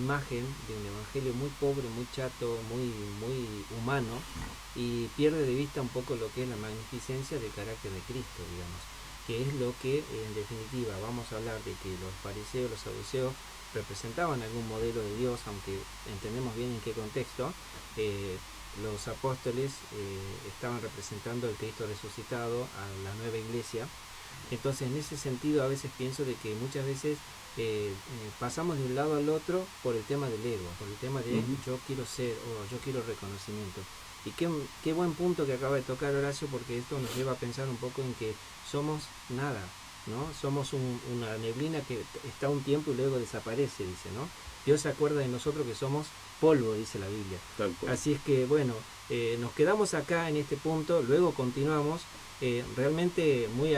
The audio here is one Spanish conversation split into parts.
imagen de un evangelio muy pobre, muy chato, muy humano, y pierde de vista un poco lo que es la magnificencia del carácter de Cristo, digamos, que es lo que en definitiva vamos a hablar de que los fariseos, los saduceos representaban algún modelo de Dios, aunque entendemos bien en qué contexto. Los apóstoles estaban representando al Cristo resucitado, a la nueva iglesia. Entonces, en ese sentido, a veces pienso de que muchas veces pasamos de un lado al otro por el tema del ego, por el tema de yo quiero ser o yo quiero reconocimiento. Y qué buen punto que acaba de tocar Horacio, porque esto nos lleva a pensar un poco en que somos nada, ¿no? Somos una neblina que está un tiempo y luego desaparece, dice, ¿no? Dios se acuerda de nosotros que somos polvo, dice la Biblia. Así es que, bueno, nos quedamos acá en este punto, luego continuamos. Realmente muy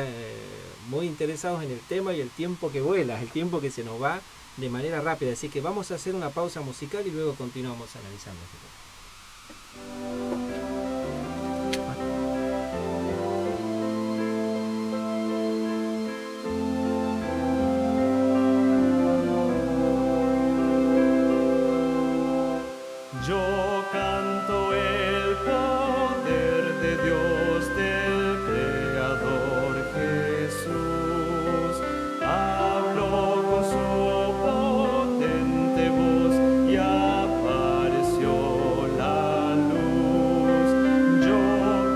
interesados en el tema y el tiempo que vuela, el tiempo que se nos va de manera rápida. Así que vamos a hacer una pausa musical y luego continuamos analizando este tema. Yo canto el poder de Dios, del Creador Jesús. Habló con su potente voz y apareció la luz. Yo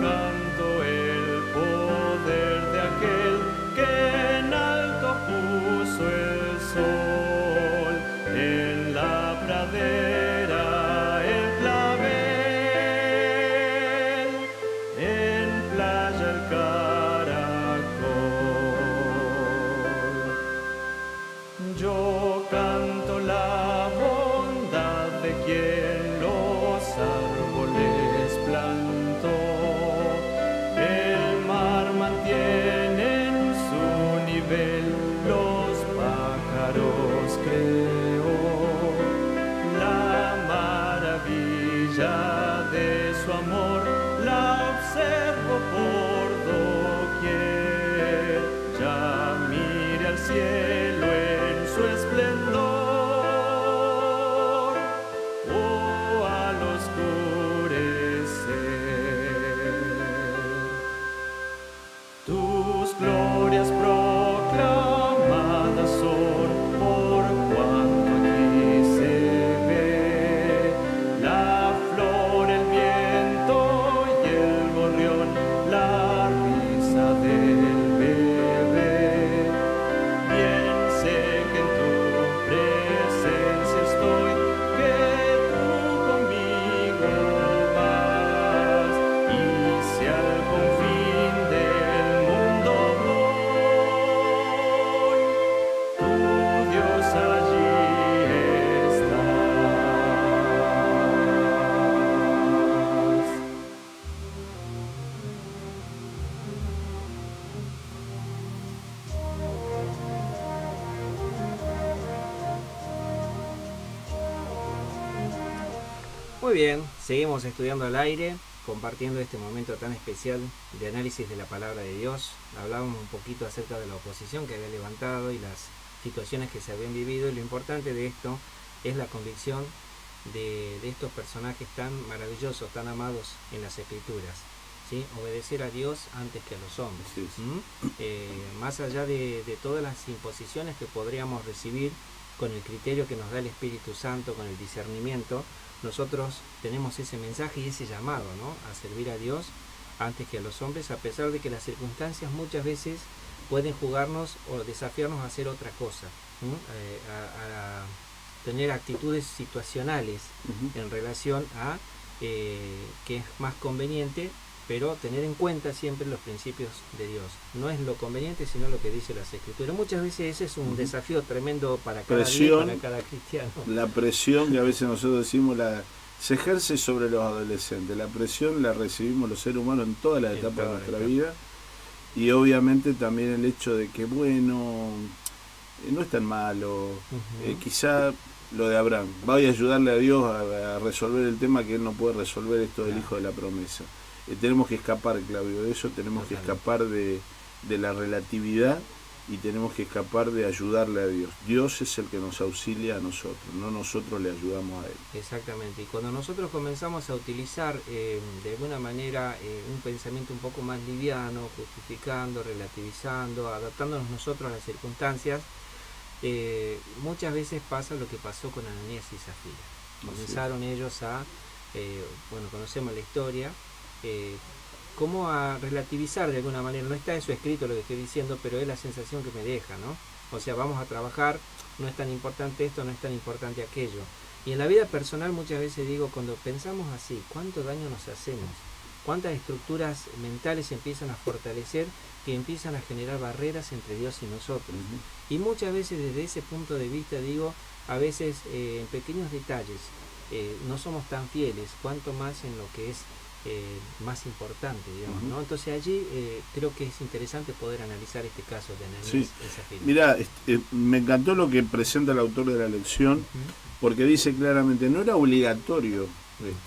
canto el poder de aquel que en alto puso el sol en la pradera. Yo canto la bondad de quien los árboles plantó. El mar mantiene en su nivel, los pájaros creó. La maravilla de su amor la observo por doquier. Ya mire al cielo su esplendor, oh, al oscurecer. Tus glorias proclamadas son por cuanto aquí se ve. La flor, el viento y el gorrión, la risa del bebé. Bien sé que en tu presencia estoy, que tú conmigo vas, y si al confín del mundo voy, tu Dios allí estás. Muy bien, seguimos estudiando al aire, compartiendo este momento tan especial de análisis de la palabra de Dios. Hablábamos un poquito acerca de la oposición que había levantado y las situaciones que se habían vivido, y lo importante de esto es la convicción de estos personajes tan maravillosos, tan amados en las Escrituras, ¿sí? Obedecer a Dios antes que a los hombres. Sí. Más allá de todas las imposiciones que podríamos recibir con el criterio que nos da el Espíritu Santo, con el discernimiento, nosotros tenemos ese mensaje y ese llamado, ¿no? A servir a Dios antes que a los hombres, a pesar de que las circunstancias muchas veces pueden jugarnos o desafiarnos a hacer otra cosa, a tener actitudes situacionales en relación a que es más conveniente, pero tener en cuenta siempre los principios de Dios. No es lo conveniente, sino lo que dice las Escrituras. Muchas veces ese es un desafío tremendo para cada día, para cada cristiano. La presión que a veces nosotros decimos se ejerce sobre los adolescentes. La presión la recibimos los seres humanos en todas las etapas de nuestra vida. Y obviamente también el hecho de que, bueno, no es tan malo. Quizá lo de Abraham, vaya a ayudarle a Dios a resolver el tema que él no puede resolver, esto del hijo de la promesa. Tenemos que escapar, Claudio, de eso, tenemos que escapar de la relatividad y tenemos que escapar de ayudarle a Dios. Dios es el que nos auxilia a nosotros, no nosotros le ayudamos a Él. Exactamente, y cuando nosotros comenzamos a utilizar de alguna manera un pensamiento un poco más liviano, justificando, relativizando, adaptándonos nosotros a las circunstancias, muchas veces pasa lo que pasó con Ananías y Zafira. Comenzaron ellos a, conocemos la historia, cómo a relativizar de alguna manera. No está eso escrito lo que estoy diciendo, pero es la sensación que me deja, ¿no? O sea, vamos a trabajar, no es tan importante esto, no es tan importante aquello. Y en la vida personal muchas veces digo, cuando pensamos así, ¿cuánto daño nos hacemos? ¿Cuántas estructuras mentales empiezan a fortalecer, que empiezan a generar barreras entre Dios y nosotros? Y muchas veces desde ese punto de vista digo, a veces en pequeños detalles no somos tan fieles, cuanto más en lo que es más importante, digamos, ¿no? Entonces allí creo que es interesante poder analizar este caso de Ananías y Zafira. Mirá, me encantó lo que presenta el autor de la lección, porque dice claramente, no era obligatorio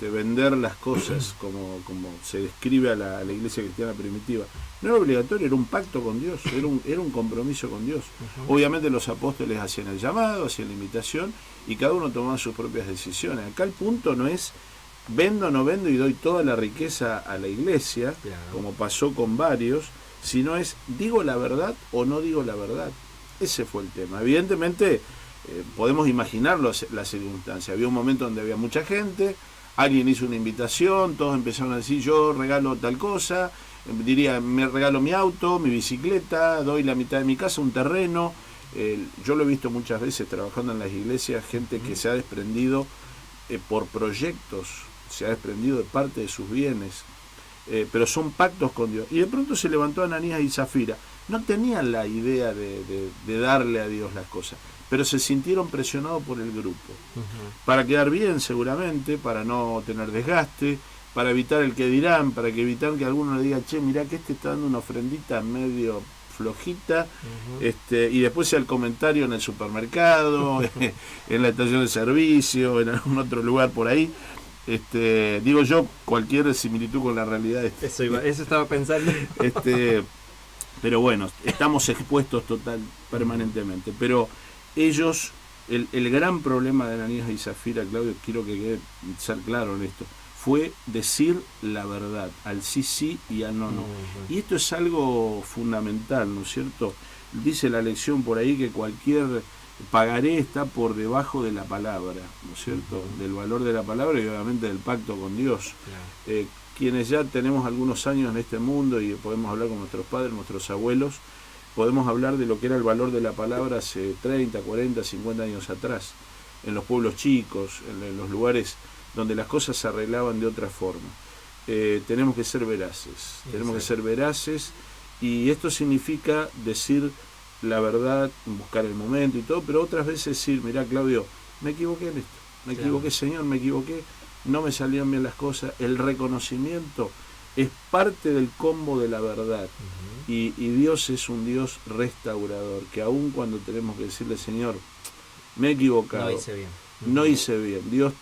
vender las cosas como se describe a la iglesia cristiana primitiva. No era obligatorio, era un pacto con Dios, era un compromiso con Dios. Obviamente los apóstoles hacían el llamado, hacían la invitación, y cada uno tomaba sus propias decisiones. Acá el punto no es vendo o no vendo y doy toda la riqueza a la iglesia, claro, como pasó con varios, sino es digo la verdad o no digo la verdad. Ese fue el tema. Evidentemente podemos imaginarlo, la circunstancia. Había un momento donde había mucha gente, alguien hizo una invitación, todos empezaron a decir yo regalo tal cosa, diría me regalo mi auto, mi bicicleta, doy la mitad de mi casa, un terreno. Yo lo he visto muchas veces trabajando en las iglesias, gente que se ha desprendido por proyectos, se ha desprendido de parte de sus bienes, pero son pactos con Dios. Y de pronto se levantó Ananías y Zafira. No tenían la idea de darle a Dios las cosas, pero se sintieron presionados por el grupo, para quedar bien seguramente, para no tener desgaste, para evitar el que dirán, para evitar que alguno le diga, che, mirá que está dando una ofrendita medio flojita, y después sea el comentario en el supermercado, en la estación de servicio, en algún otro lugar por ahí. Digo yo, cualquier similitud con la realidad. Eso estaba pensando. Pero bueno, estamos expuestos permanentemente. Pero ellos, el gran problema de Ananías y Zafira, Claudio, quiero que quede ser claro en esto, fue decir la verdad, al sí y al no. Y esto es algo fundamental, ¿no es cierto? Dice la lección por ahí que cualquier pagaré está por debajo de la palabra, ¿no es cierto? Del valor de la palabra y obviamente del pacto con Dios. Claro. Quienes ya tenemos algunos años en este mundo y podemos hablar con nuestros padres, nuestros abuelos, podemos hablar de lo que era el valor de la palabra hace 30, 40, 50 años atrás, en los pueblos chicos, en los lugares donde las cosas se arreglaban de otra forma. Tenemos que ser veraces, y esto significa decir la verdad, buscar el momento y todo, pero otras veces decir, mirá Claudio, me equivoqué en esto, me equivoqué Señor, me equivoqué, no me salían bien las cosas. El reconocimiento es parte del combo de la verdad, y Dios es un Dios restaurador, que aun cuando tenemos que decirle, Señor, me he equivocado, no hice bien, Dios,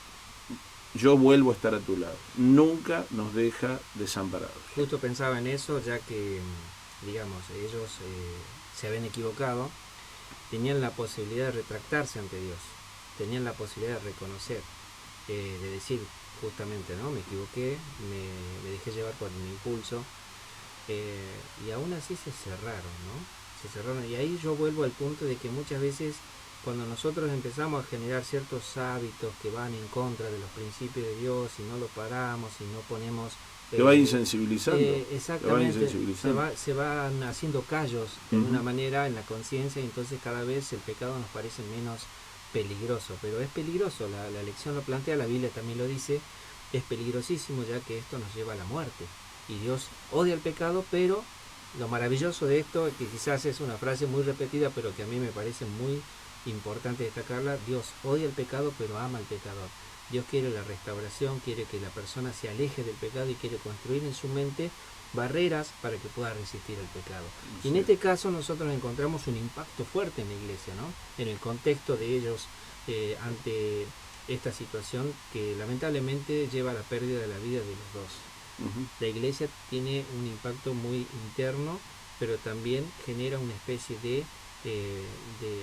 yo vuelvo a estar a tu lado, nunca nos deja desamparados. Justo pensaba en eso, ya que, digamos, ellos se habían equivocado, tenían la posibilidad de retractarse ante Dios, tenían la posibilidad de reconocer, de decir justamente, ¿no? Me equivoqué, me dejé llevar por mi impulso, y aún así se cerraron, y ahí yo vuelvo al punto de que muchas veces cuando nosotros empezamos a generar ciertos hábitos que van en contra de los principios de Dios y no lo paramos y no ponemos... Te va insensibilizando. Exactamente, se van haciendo callos de una manera en la conciencia, y entonces cada vez el pecado nos parece menos peligroso, pero es peligroso, la lección lo plantea, la Biblia también lo dice, es peligrosísimo, ya que esto nos lleva a la muerte, y Dios odia el pecado, pero lo maravilloso de esto, que quizás es una frase muy repetida, pero que a mí me parece muy importante destacarla, Dios odia el pecado, pero ama al pecador. Dios quiere la restauración, quiere que la persona se aleje del pecado y quiere construir en su mente barreras para que pueda resistir el pecado. Sí. Y en este caso nosotros encontramos un impacto fuerte en la iglesia, ¿no? En el contexto de ellos ante esta situación que lamentablemente lleva a la pérdida de la vida de los dos. La iglesia tiene un impacto muy interno pero también genera una especie de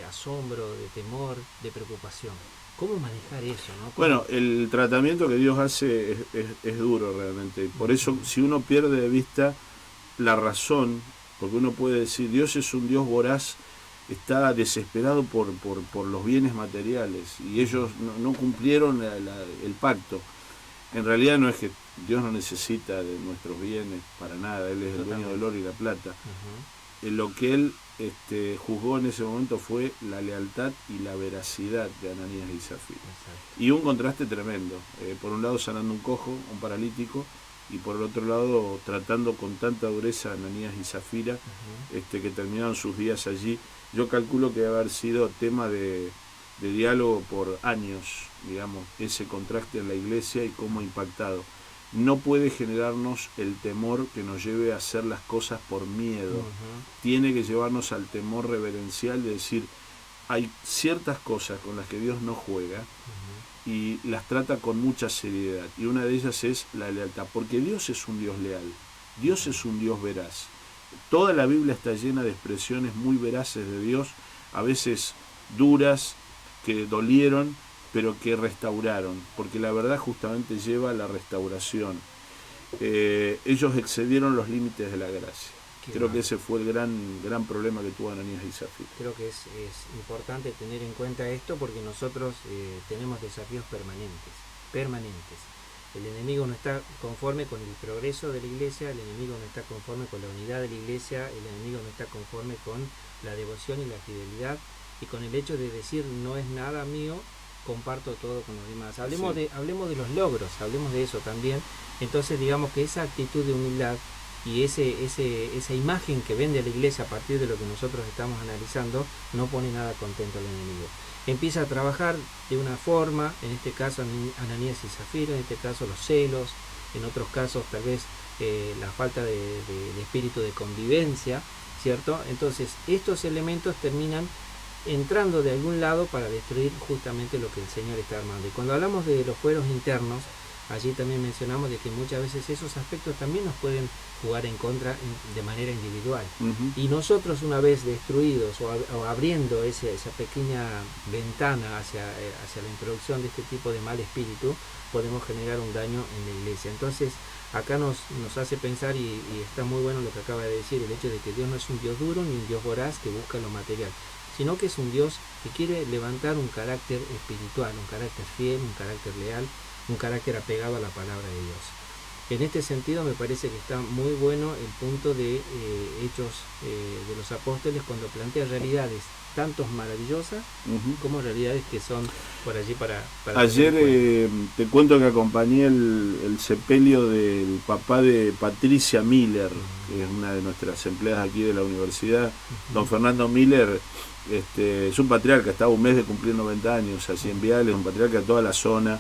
asombro, de temor, de preocupación. ¿Cómo manejar eso, no? Bueno, el tratamiento que Dios hace es duro realmente. Por eso, si uno pierde de vista la razón, porque uno puede decir, Dios es un Dios voraz, está desesperado por los bienes materiales, y ellos no cumplieron el pacto. En realidad no es que Dios no necesita de nuestros bienes para nada, Él es el dueño del oro y la plata. Lo que Él juzgó en ese momento fue la lealtad y la veracidad de Ananías y Zafira. Y un contraste tremendo. Por un lado sanando un cojo, un paralítico, y por el otro lado tratando con tanta dureza a Ananías y Zafira, que terminaron sus días allí. Yo calculo que debe haber sido tema de diálogo por años, digamos, ese contraste en la iglesia y cómo ha impactado. No puede generarnos el temor que nos lleve a hacer las cosas por miedo. Tiene que llevarnos al temor reverencial de decir, hay ciertas cosas con las que Dios no juega y las trata con mucha seriedad. Y una de ellas es la lealtad, porque Dios es un Dios leal, Dios es un Dios veraz. Toda la Biblia está llena de expresiones muy veraces de Dios, a veces duras, que dolieron, pero que restauraron, porque la verdad justamente lleva a la restauración. Ellos excedieron los límites de la gracia. Creo que ese fue el gran problema que tuvo Ananías y Zafira. Creo que es importante tener en cuenta esto, porque nosotros tenemos desafíos permanentes. El enemigo no está conforme con el progreso de la iglesia, el enemigo no está conforme con la unidad de la iglesia, el enemigo no está conforme con la devoción y la fidelidad, y con el hecho de decir, no es nada mío, comparto todo con los demás. Hablemos de los logros, hablemos de eso también. Entonces digamos que esa actitud de humildad y esa imagen que vende a la iglesia a partir de lo que nosotros estamos analizando, no pone nada contento al enemigo. Empieza a trabajar de una forma, en este caso Ananías y Zafira, en este caso los celos, en otros casos tal vez la falta de espíritu de convivencia, ¿cierto? Entonces estos elementos terminan entrando de algún lado para destruir justamente lo que el Señor está armando. Y cuando hablamos de los fueros internos, allí también mencionamos de que muchas veces esos aspectos también nos pueden jugar en contra de manera individual. Y nosotros, una vez destruidos o abriendo esa pequeña ventana hacia la introducción de este tipo de mal espíritu, podemos generar un daño en la iglesia. Entonces acá nos hace pensar, y está muy bueno lo que acaba de decir, el hecho de que Dios no es un Dios duro ni un Dios voraz que busca lo material, sino que es un Dios que quiere levantar un carácter espiritual, un carácter fiel, un carácter leal, un carácter apegado a la palabra de Dios. En este sentido me parece que está muy bueno el punto de Hechos de los Apóstoles, cuando plantea realidades tanto maravillosas como realidades que son por allí para ayer te cuento que acompañé el sepelio del papá de Patricia Miller, que es una de nuestras empleadas aquí de la universidad. Don Fernando Miller es un patriarca, estaba un mes de cumplir 90 años allí en Viales, un patriarca de toda la zona,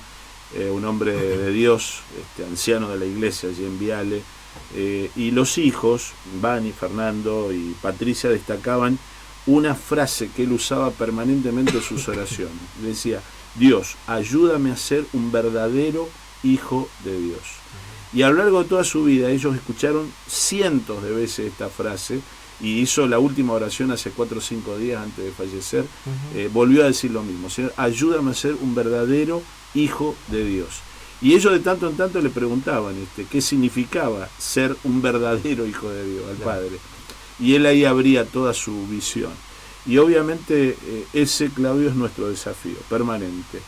un hombre de Dios, anciano de la iglesia allí en Viales, y los hijos, Vani, Fernando y Patricia, destacaban una frase que él usaba permanentemente en sus oraciones. Decía, Dios, ayúdame a ser un verdadero hijo de Dios. Y a lo largo de toda su vida ellos escucharon cientos de veces esta frase, y hizo la última oración hace 4 o 5 días antes de fallecer, volvió a decir lo mismo, Señor, ayúdame a ser un verdadero hijo de Dios. Y ellos de tanto en tanto le preguntaban qué significaba ser un verdadero hijo de Dios al Padre. Y él ahí abría toda su visión. Y obviamente ese, Claudio, es nuestro desafío permanente.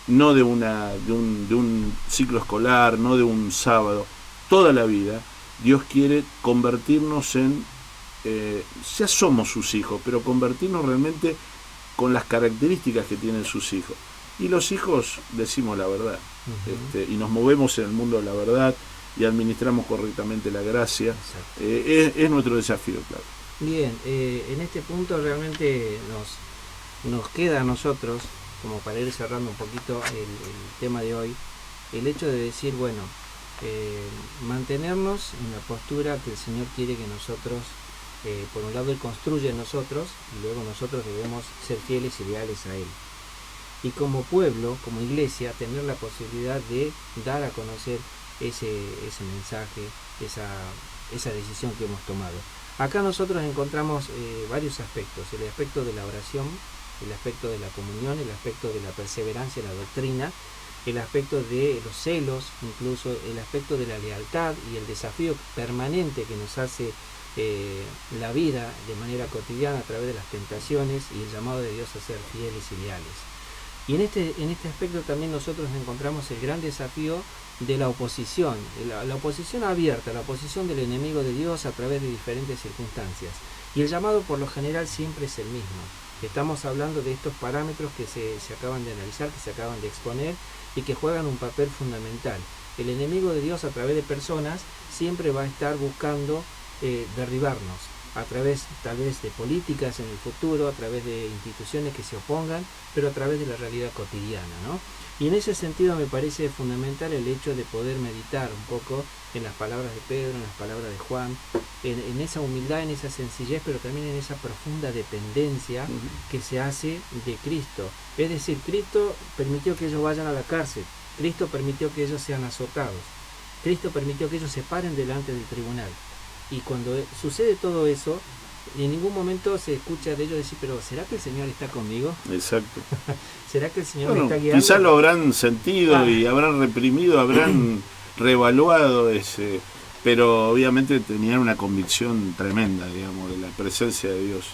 No de un ciclo escolar, no de un sábado. Toda la vida Dios quiere convertirnos en, ya somos sus hijos, pero convertirnos realmente con las características que tienen sus hijos. Y los hijos decimos la verdad, y nos movemos en el mundo de la verdad, y administramos correctamente la gracia. Es nuestro desafío, claro. Bien, en este punto realmente nos queda a nosotros, como para ir cerrando un poquito el tema de hoy, el hecho de decir, bueno, mantenernos en la postura que el Señor quiere que nosotros, por un lado Él construye en nosotros, y luego nosotros debemos ser fieles y leales a Él. Y como pueblo, como iglesia, tener la posibilidad de dar a conocer ese mensaje, esa decisión que hemos tomado. Acá nosotros encontramos varios aspectos: el aspecto de la oración, el aspecto de la comunión, el aspecto de la perseverancia en la doctrina, el aspecto de los celos, incluso el aspecto de la lealtad y el desafío permanente que nos hace la vida de manera cotidiana a través de las tentaciones y el llamado de Dios a ser fieles y leales. Y en este aspecto también nosotros encontramos el gran desafío de la oposición, la oposición abierta, la oposición del enemigo de Dios a través de diferentes circunstancias. Y el llamado por lo general siempre es el mismo. Estamos hablando de estos parámetros que se acaban de analizar, que se acaban de exponer y que juegan un papel fundamental. El enemigo de Dios a través de personas siempre va a estar buscando derribarnos, a través tal vez de políticas en el futuro, a través de instituciones que se opongan, pero a través de la realidad cotidiana, ¿no? Y en ese sentido me parece fundamental el hecho de poder meditar un poco en las palabras de Pedro, en las palabras de Juan, en esa humildad, en esa sencillez, pero también en esa profunda dependencia que se hace de Cristo. Es decir, Cristo permitió que ellos vayan a la cárcel, Cristo permitió que ellos sean azotados, Cristo permitió que ellos se paren delante del tribunal. Y cuando sucede todo eso, en ningún momento se escucha de ellos decir, pero ¿será que el Señor está conmigo? Exacto. ¿Será que el Señor me está guiando? Quizás lo habrán sentido y habrán reprimido, habrán reevaluado pero obviamente tenían una convicción tremenda, digamos, de la presencia de Dios.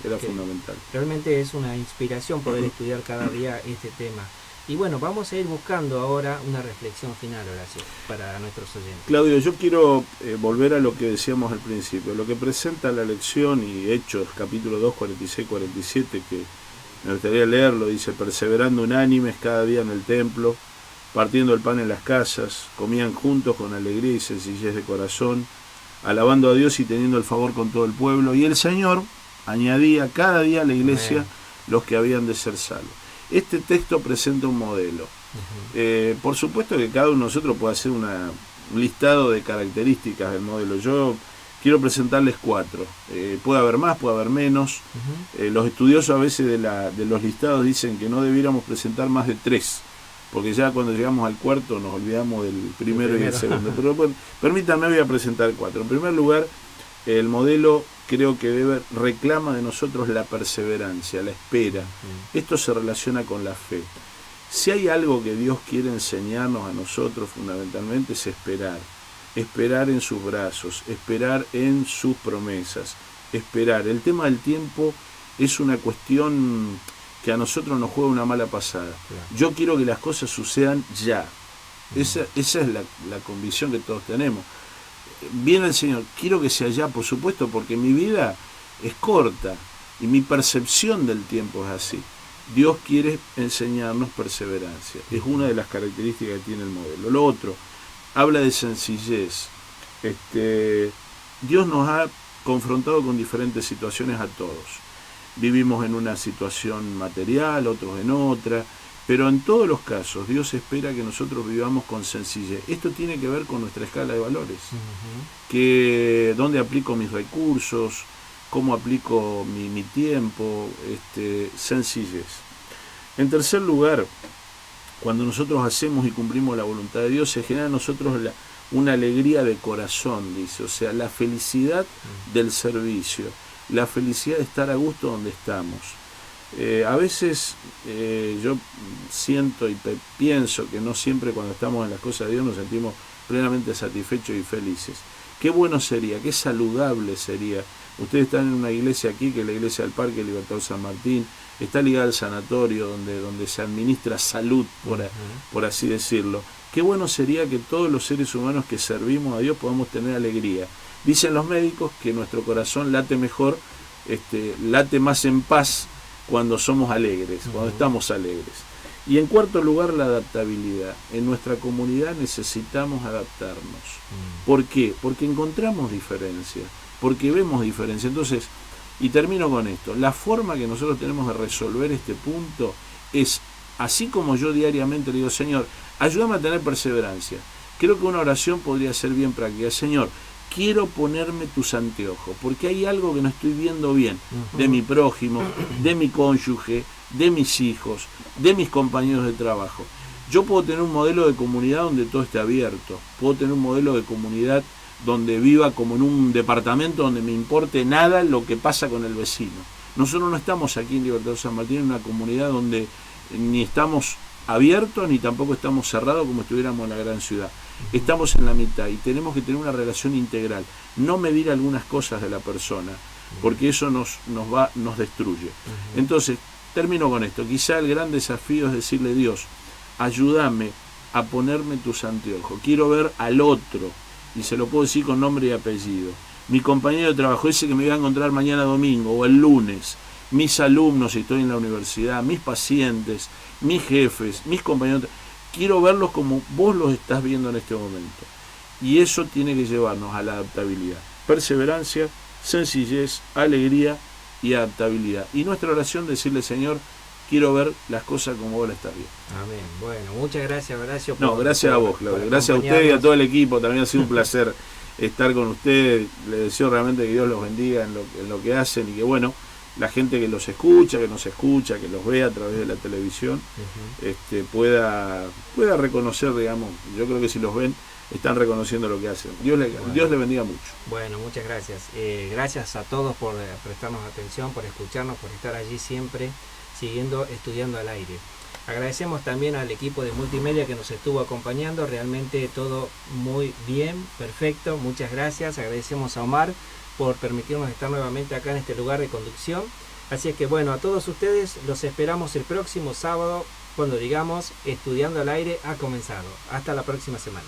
Era fundamental. Realmente es una inspiración poder estudiar cada día este tema. Y bueno, vamos a ir buscando ahora una reflexión final, Horacio, para nuestros oyentes. Claudio, yo quiero volver a lo que decíamos al principio, lo que presenta la lección y Hechos, capítulo 2, 46-47, que me gustaría leerlo, dice: perseverando unánimes cada día en el templo, partiendo el pan en las casas, comían juntos con alegría y sencillez de corazón, alabando a Dios y teniendo el favor con todo el pueblo, y el Señor añadía cada día a la iglesia los que habían de ser salvos. Este texto presenta un modelo. Por supuesto que cada uno de nosotros puede hacer un listado de características del modelo. Yo quiero presentarles 4. Puede haber más, puede haber menos. Los estudiosos a veces de los listados dicen que no debiéramos presentar más de 3, porque ya cuando llegamos al cuarto nos olvidamos del primero y el segundo. Pero bueno, permítanme, voy a presentar 4. En primer lugar, el modelo creo que reclama de nosotros la perseverancia, la espera. Esto se relaciona con la fe. Si hay algo que Dios quiere enseñarnos a nosotros fundamentalmente es esperar. Esperar en sus brazos, esperar en sus promesas, esperar. El tema del tiempo es una cuestión que a nosotros nos juega una mala pasada. Yo quiero que las cosas sucedan ya. Esa es la convicción que todos tenemos. Viene el Señor, quiero que sea ya, por supuesto, porque mi vida es corta y mi percepción del tiempo es así. Dios quiere enseñarnos perseverancia, es una de las características que tiene el modelo. Lo otro, habla de sencillez. Dios nos ha confrontado con diferentes situaciones a todos. Vivimos en una situación material, otros en otra, pero en todos los casos Dios espera que nosotros vivamos con sencillez. Esto tiene que ver con nuestra escala de valores, que dónde aplico mis recursos, cómo aplico mi tiempo, sencillez. En tercer lugar, cuando nosotros hacemos y cumplimos la voluntad de Dios, se genera en nosotros una alegría de corazón, dice, o sea, la felicidad del servicio, la felicidad de estar a gusto donde estamos. A veces yo siento y pienso que no siempre cuando estamos en las cosas de Dios nos sentimos plenamente satisfechos y felices. Qué bueno sería, qué saludable sería. Ustedes están en una iglesia aquí, que es la iglesia del Parque Libertador San Martín, está ligada al sanatorio donde se administra salud, por así decirlo. Qué bueno sería que todos los seres humanos que servimos a Dios podamos tener alegría. Dicen los médicos que nuestro corazón late mejor, late más en paz cuando somos alegres, cuando estamos alegres. Y en cuarto lugar, la adaptabilidad. En nuestra comunidad necesitamos adaptarnos. ¿Por qué? Porque encontramos diferencias, porque vemos diferencias. Entonces, y termino con esto, la forma que nosotros tenemos de resolver este punto es, así como yo diariamente le digo, Señor, ayúdame a tener perseverancia. Creo que una oración podría ser bien práctica. Señor, quiero ponerme tus anteojos, porque hay algo que no estoy viendo bien, de mi prójimo, de mi cónyuge, de mis hijos, de mis compañeros de trabajo. Yo puedo tener un modelo de comunidad donde todo esté abierto, puedo tener un modelo de comunidad donde viva como en un departamento donde me importe nada lo que pasa con el vecino. Nosotros no estamos aquí en Libertador San Martín en una comunidad donde ni estamos abiertos ni tampoco estamos cerrados como estuviéramos en la gran ciudad. Estamos en la mitad y tenemos que tener una relación integral, no medir algunas cosas de la persona, porque eso nos destruye. Entonces, termino con esto. Quizá el gran desafío es decirle: Dios, ayúdame a ponerme tus anteojos, quiero ver al otro, y se lo puedo decir con nombre y apellido. Mi compañero de trabajo, ese que me voy a encontrar mañana domingo o el lunes, mis alumnos si estoy en la universidad, mis pacientes, mis jefes, mis compañeros, quiero verlos como vos los estás viendo en este momento. Y eso tiene que llevarnos a la adaptabilidad, perseverancia, sencillez, alegría y adaptabilidad. Y nuestra oración, decirle: Señor, quiero ver las cosas como vos las estás viendo. Amén. Bueno, muchas gracias, Horacio. Gracias a vos, Claudio. Gracias a usted y a todo el equipo. También ha sido un placer estar con ustedes. Les deseo realmente que Dios los bendiga en lo que hacen, y que, bueno, la gente que los escucha, que nos escucha, que los ve a través de la televisión, pueda reconocer, digamos. Yo creo que si los ven, están reconociendo lo que hacen. Dios le bendiga mucho. Bueno, muchas gracias. Gracias a todos por prestarnos atención, por escucharnos, por estar allí siempre, siguiendo Estudiando al Aire. Agradecemos también al equipo de multimedia que nos estuvo acompañando, realmente todo muy bien, perfecto, muchas gracias. Agradecemos a Omar por permitirnos estar nuevamente acá en este lugar de conducción. Así es que, bueno, a todos ustedes los esperamos el próximo sábado, cuando digamos Estudiando al Aire ha comenzado. Hasta la próxima semana.